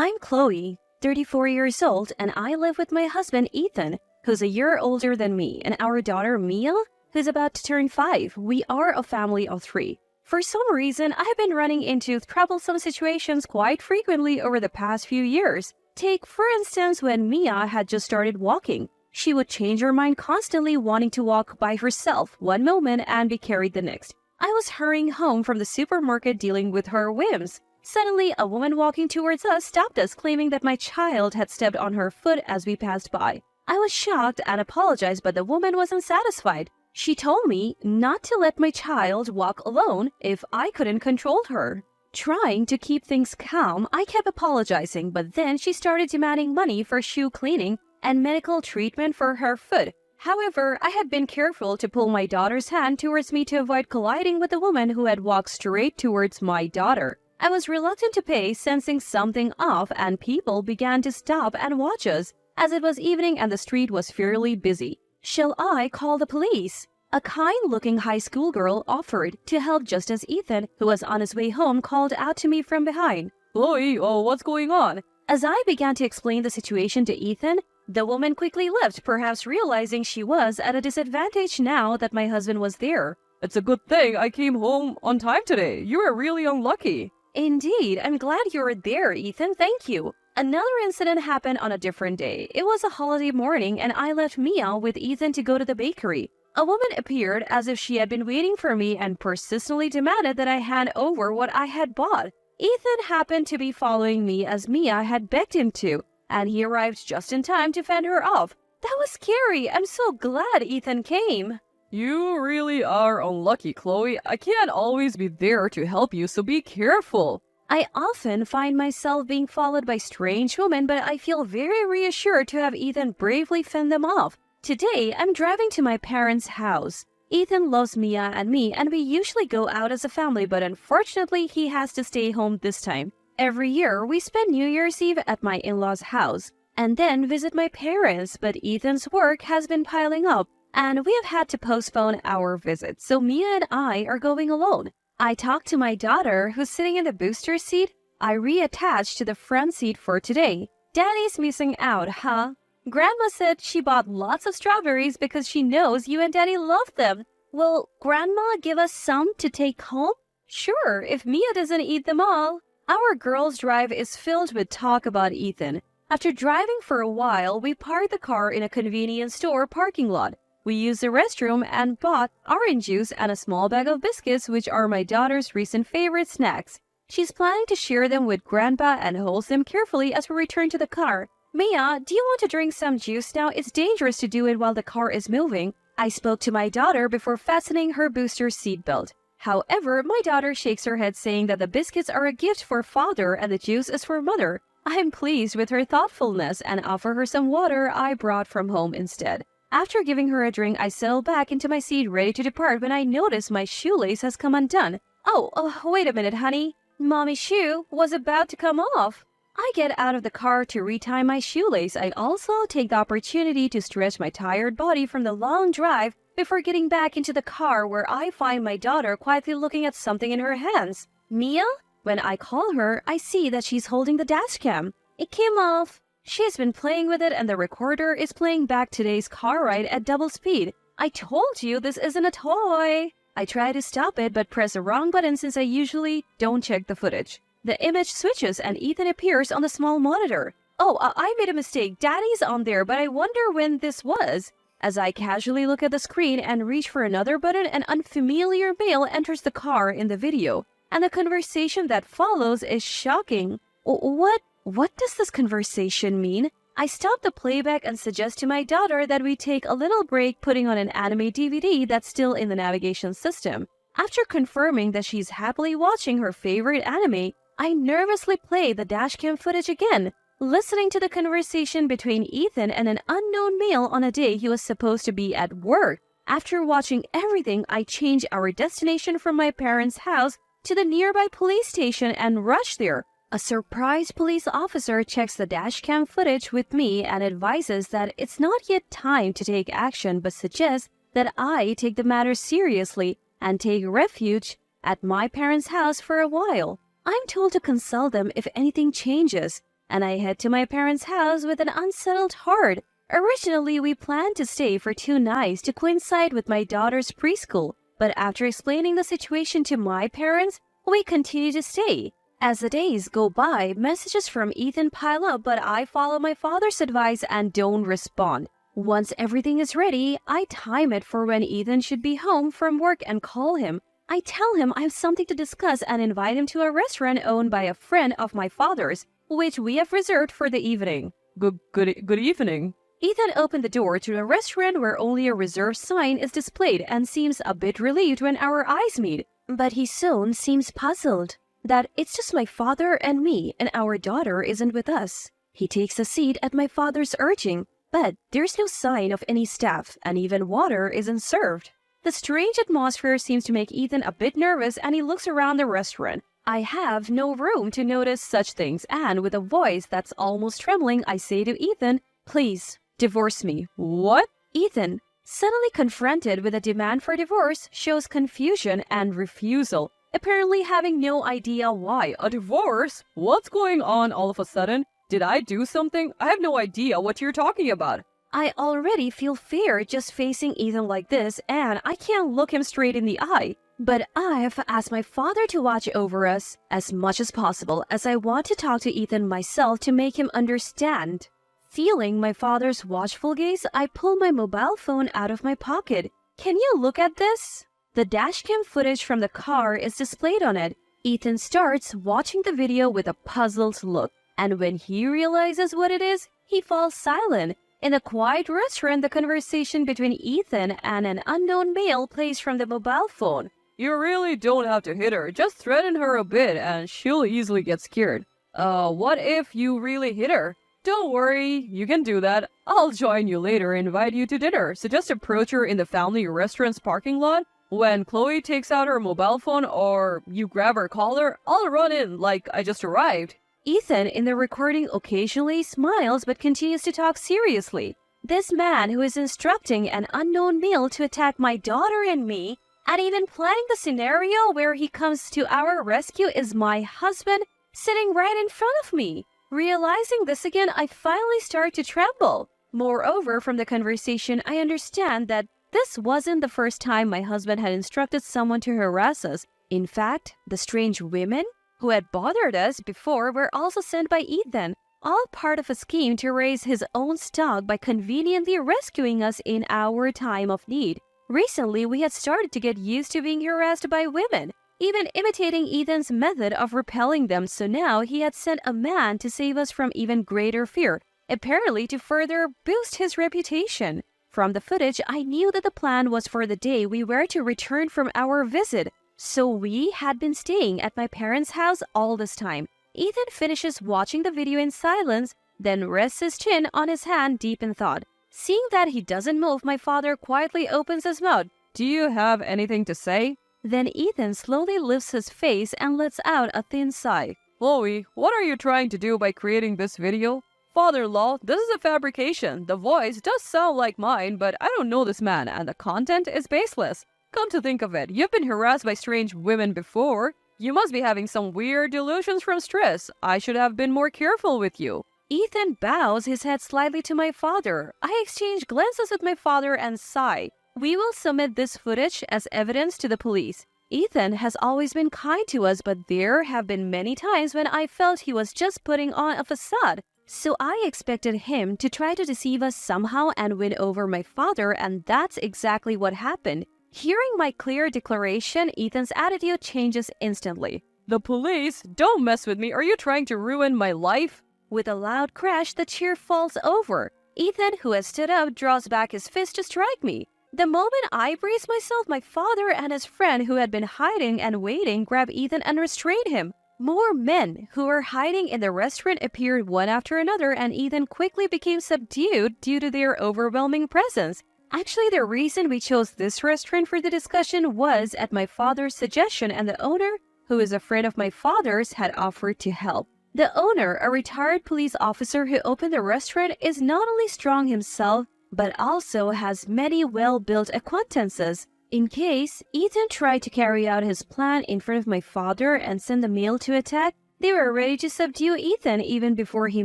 I'm Chloe, 34 years old, and I live with my husband Ethan, who's a year older than me, and our daughter Mia, who's about to turn 5. We are a family of 3. For some reason, I've been running into troublesome situations quite frequently over the past few years. Take, for instance, when Mia had just started walking. She would change her mind constantly, wanting to walk by herself one moment and be carried the next. I was hurrying home from the supermarket dealing with her whims. Suddenly, a woman walking towards us stopped us, claiming that my child had stepped on her foot as we passed by. I was shocked and apologized, but the woman wasn't satisfied. She told me not to let my child walk alone if I couldn't control her. Trying to keep things calm, I kept apologizing, but then she started demanding money for shoe cleaning and medical treatment for her foot. However, I had been careful to pull my daughter's hand towards me to avoid colliding with the woman who had walked straight towards my daughter. I was reluctant to pay, sensing something off, and people began to stop and watch us, as it was evening and the street was fairly busy. Shall I call the police? A kind-looking high school girl offered to help just as Ethan, who was on his way home, called out to me from behind. "Chloe, what's going on?" As I began to explain the situation to Ethan, the woman quickly left, perhaps realizing she was at a disadvantage now that my husband was there. "It's a good thing I came home on time today. You were really unlucky." Indeed, I'm glad you were there, Ethan. Thank you. Another incident happened on a different day. It was a holiday morning, and I left Mia with Ethan to go to the bakery. A woman appeared as if she had been waiting for me and persistently demanded that I hand over what I had bought. Ethan happened to be following me as Mia had begged him to, and he arrived just in time to fend her off. That was scary. I'm so glad Ethan came. "You really are unlucky, Chloe. I can't always be there to help you, so be careful." I often find myself being followed by strange women, but I feel very reassured to have Ethan bravely fend them off. Today, I'm driving to my parents' house. Ethan loves Mia and me, and we usually go out as a family, but unfortunately, he has to stay home this time. Every year, we spend New Year's Eve at my in-laws' house, and then visit my parents, but Ethan's work has been piling up, and we have had to postpone our visit, so Mia and I are going alone. I talked to my daughter, who's sitting in the booster seat. I reattached to the front seat for today. Daddy's missing out, huh? Grandma said she bought lots of strawberries because she knows you and Daddy love them. Will Grandma give us some to take home? Sure, if Mia doesn't eat them all. Our girls' drive is filled with talk about Ethan. After driving for a while, we parked the car in a convenience store parking lot. We used the restroom and bought orange juice and a small bag of biscuits, which are my daughter's recent favorite snacks. She's planning to share them with Grandpa and holds them carefully as we return to the car. "Mia, do you want to drink some juice now? It's dangerous to do it while the car is moving." I spoke to my daughter before fastening her booster seatbelt. However, my daughter shakes her head, saying that the biscuits are a gift for father and the juice is for mother. I'm pleased with her thoughtfulness and offer her some water I brought from home instead. After giving her a drink, I settle back into my seat ready to depart when I notice my shoelace has come undone. Oh, wait a minute, honey. Mommy's shoe was about to come off. I get out of the car to retie my shoelace. I also take the opportunity to stretch my tired body from the long drive before getting back into the car, where I find my daughter quietly looking at something in her hands. "Mia?" When I call her, I see that she's holding the dash cam. It came off. She's been playing with it, and the recorder is playing back today's car ride at double speed. "I told you this isn't a toy." I try to stop it, but press the wrong button since I usually don't check the footage. The image switches and Ethan appears on the small monitor. I made a mistake. Daddy's on there, but I wonder when this was. As I casually look at the screen and reach for another button, an unfamiliar male enters the car in the video, and the conversation that follows is shocking. What does this conversation mean? I stop the playback and suggest to my daughter that we take a little break, putting on an anime DVD that's still in the navigation system. After confirming that she's happily watching her favorite anime, I nervously play the dashcam footage again, listening to the conversation between Ethan and an unknown male on a day he was supposed to be at work. After watching everything, I change our destination from my parents' house to the nearby police station and rush there. A surprised police officer checks the dashcam footage with me and advises that it's not yet time to take action, but suggests that I take the matter seriously and take refuge at my parents' house for a while. I'm told to consult them if anything changes. and I head to my parents' house with an unsettled heart. Originally, we planned to stay for 2 nights to coincide with my daughter's preschool, but after explaining the situation to my parents, we continue to stay. As the days go by, messages from Ethan pile up, but I follow my father's advice and don't respond. Once everything is ready, I time it for when Ethan should be home from work and call him. I tell him I have something to discuss and invite him to a restaurant owned by a friend of my father's, which we have reserved for the evening. Good evening. Ethan opened the door to a restaurant where only a reserved sign is displayed and seems a bit relieved when our eyes meet. But he soon seems puzzled that it's just my father and me and our daughter isn't with us. He takes a seat at my father's urging, but there's no sign of any staff and even water isn't served. The strange atmosphere seems to make Ethan a bit nervous and he looks around the restaurant. I have no room to notice such things and with a voice that's almost trembling, I say to Ethan, "Please, divorce me." What? Ethan, suddenly confronted with a demand for divorce, shows confusion and refusal, apparently having no idea why. A divorce? What's going on all of a sudden? Did I do something? I have no idea what you're talking about. I already feel fear just facing Ethan like this, and I can't look him straight in the eye. But I've asked my father to watch over us as much as possible, as I want to talk to Ethan myself to make him understand. Feeling my father's watchful gaze, I pull my mobile phone out of my pocket. Can you look at this? The dashcam footage from the car is displayed on it. Ethan starts watching the video with a puzzled look, and when he realizes what it is, he falls silent. In a quiet restaurant, the conversation between Ethan and an unknown male plays from the mobile phone. You really don't have to hit her. Just threaten her a bit and she'll easily get scared. What if you really hit her? Don't worry, you can do that. I'll join you later and invite you to dinner. So just approach her in the family restaurant's parking lot. When Chloe takes out her mobile phone or you grab her collar, I'll run in like I just arrived. Ethan, in the recording, occasionally smiles but continues to talk seriously. This man who is instructing an unknown male to attack my daughter and me, and even planning the scenario where he comes to our rescue, is my husband sitting right in front of me. Realizing this again, I finally start to tremble. Moreover, from the conversation, I understand that this wasn't the first time my husband had instructed someone to harass us. In fact, the strange women who had bothered us before were also sent by Ethan, all part of a scheme to raise his own stock by conveniently rescuing us in our time of need. Recently, we had started to get used to being harassed by women, even imitating Ethan's method of repelling them, so now he had sent a man to save us from even greater fear, apparently to further boost his reputation. From the footage, I knew that the plan was for the day we were to return from our visit, so we had been staying at my parents' house all this time. Ethan finishes watching the video in silence, then rests his chin on his hand deep in thought. Seeing that he doesn't move, my father quietly opens his mouth. Do you have anything to say? Then Ethan slowly lifts his face and lets out a thin sigh. Chloe, what are you trying to do by creating this video? Father-in-law, this is a fabrication. The voice does sound like mine, but I don't know this man, and the content is baseless. Come to think of it, you've been harassed by strange women before. You must be having some weird delusions from stress. I should have been more careful with you. Ethan bows his head slightly to my father. I exchange glances with my father and sigh. We will submit this footage as evidence to the police. Ethan has always been kind to us, but there have been many times when I felt he was just putting on a facade. So I expected him to try to deceive us somehow and win over my father, and that's exactly what happened. Hearing my clear declaration, Ethan's attitude changes instantly. The police? Don't mess with me. Are you trying to ruin my life? With a loud crash, the chair falls over. Ethan, who has stood up, draws back his fist to strike me. The moment I brace myself, my father and his friend, who had been hiding and waiting, grab Ethan and restrain him. More men who were hiding in the restaurant appeared one after another, and Ethan quickly became subdued due to their overwhelming presence. Actually, the reason we chose this restaurant for the discussion was at my father's suggestion, and the owner, who is a friend of my father's, had offered to help. The owner, a retired police officer who opened the restaurant, is not only strong himself, but also has many well-built acquaintances. In case Ethan tried to carry out his plan in front of my father and send the male to attack, They were ready to subdue Ethan even before he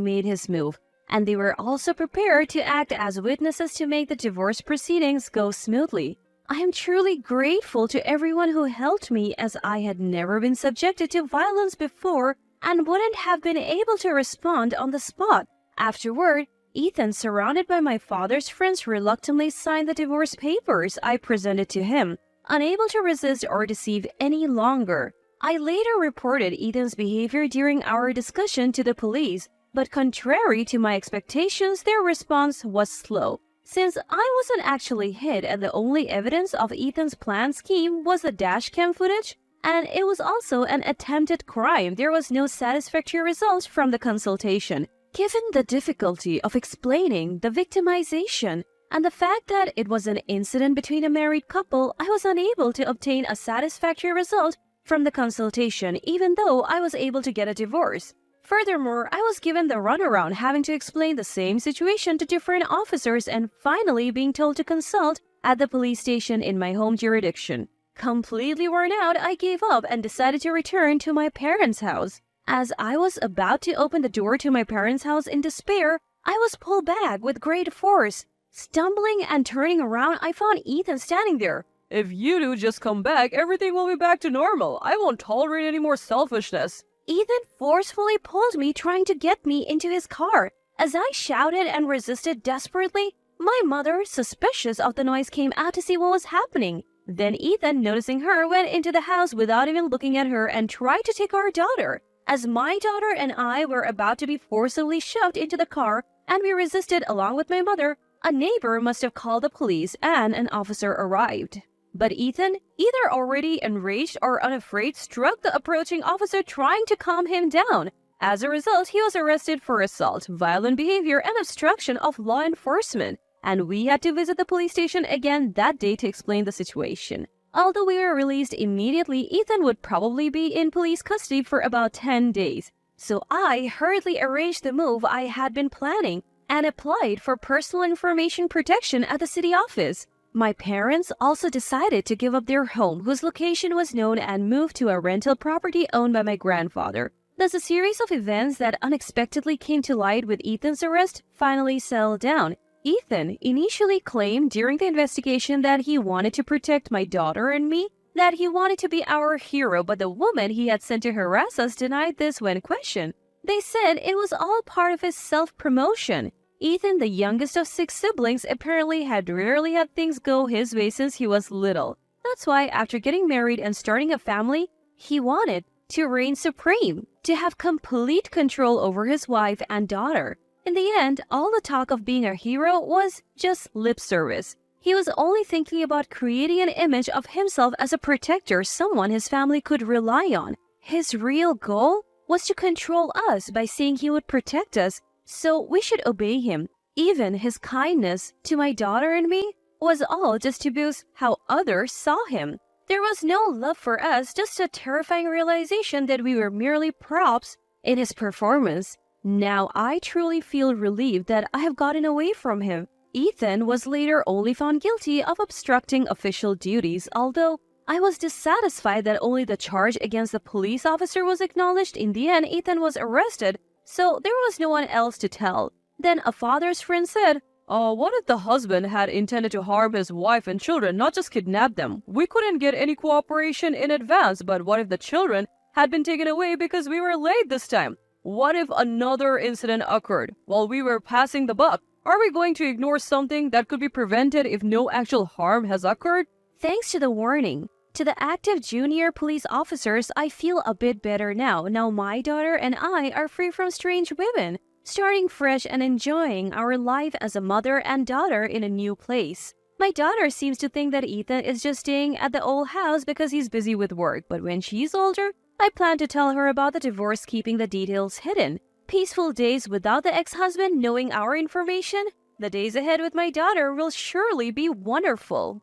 made his move, and they were also prepared to act as witnesses to make the divorce proceedings go smoothly. I am truly grateful to everyone who helped me, as I had never been subjected to violence before and wouldn't have been able to respond on the spot. Afterward, Ethan, surrounded by my father's friends, reluctantly signed the divorce papers I presented to him, unable to resist or deceive any longer. I later reported Ethan's behavior during our discussion to the police, but contrary to my expectations, their response was slow. Since I wasn't actually hit and the only evidence of Ethan's planned scheme was the dashcam footage, and it was also an attempted crime, there was no satisfactory results from the consultation. Given the difficulty of explaining the victimization and the fact that it was an incident between a married couple, I was unable to obtain a satisfactory result from the consultation, even though I was able to get a divorce. Furthermore, I was given the runaround, having to explain the same situation to different officers and finally being told to consult at the police station in my home jurisdiction. Completely worn out, I gave up and decided to return to my parents' house. As I was about to open the door to my parents' house in despair, I was pulled back with great force. Stumbling and turning around, I found Ethan standing there. If you do just come back, everything will be back to normal. I won't tolerate any more selfishness. Ethan forcefully pulled me, trying to get me into his car. As I shouted and resisted desperately, my mother, suspicious of the noise, came out to see what was happening. Then Ethan, noticing her, went into the house without even looking at her and tried to take our daughter. As my daughter and I were about to be forcibly shoved into the car and we resisted along with my mother, a neighbor must have called the police and an officer arrived. But Ethan, either already enraged or unafraid, struck the approaching officer, trying to calm him down. As a result, he was arrested for assault, violent behavior, and obstruction of law enforcement, and we had to visit the police station again that day to explain the situation. Although we were released immediately, Ethan would probably be in police custody for about 10 days. So I hurriedly arranged the move I had been planning and applied for personal information protection at the city office. My parents also decided to give up their home, whose location was known, and move to a rental property owned by my grandfather. Thus, a series of events that unexpectedly came to light with Ethan's arrest finally settled down. Ethan initially claimed during the investigation that he wanted to protect my daughter and me, that he wanted to be our hero, but the woman he had sent to harass us denied this when questioned. They said it was all part of his self-promotion. Ethan, the youngest of 6 siblings, apparently had rarely had things go his way since he was little. That's why, after getting married and starting a family, he wanted to reign supreme, to have complete control over his wife and daughter. In the end, all the talk of being a hero was just lip service. He was only thinking about creating an image of himself as a protector, someone his family could rely on. His real goal was to control us by saying he would protect us, so we should obey him. Even his kindness to my daughter and me was all just to boost how others saw him. There was no love for us, just a terrifying realization that we were merely props in his performance. Now I truly feel relieved that I have gotten away from him. Ethan was later only found guilty of obstructing official duties, although I was dissatisfied that only the charge against the police officer was acknowledged. In the end, Ethan was arrested, so there was no one else to tell. Then a father's friend said, What if the husband had intended to harm his wife and children, not just kidnap them? We couldn't get any cooperation in advance, but what if the children had been taken away because we were late this time? What if another incident occurred while we were passing the buck? Are we going to ignore something that could be prevented if no actual harm has occurred? Thanks to the warning to the active junior police officers, I feel a bit better now. Now my daughter and I are free from strange women, starting fresh and enjoying our life as a mother and daughter in a new place. My daughter seems to think that Ethan is just staying at the old house because he's busy with work, but when she's older, I plan to tell her about the divorce, keeping the details hidden. Peaceful days without the ex-husband knowing our information? The days ahead with my daughter will surely be wonderful.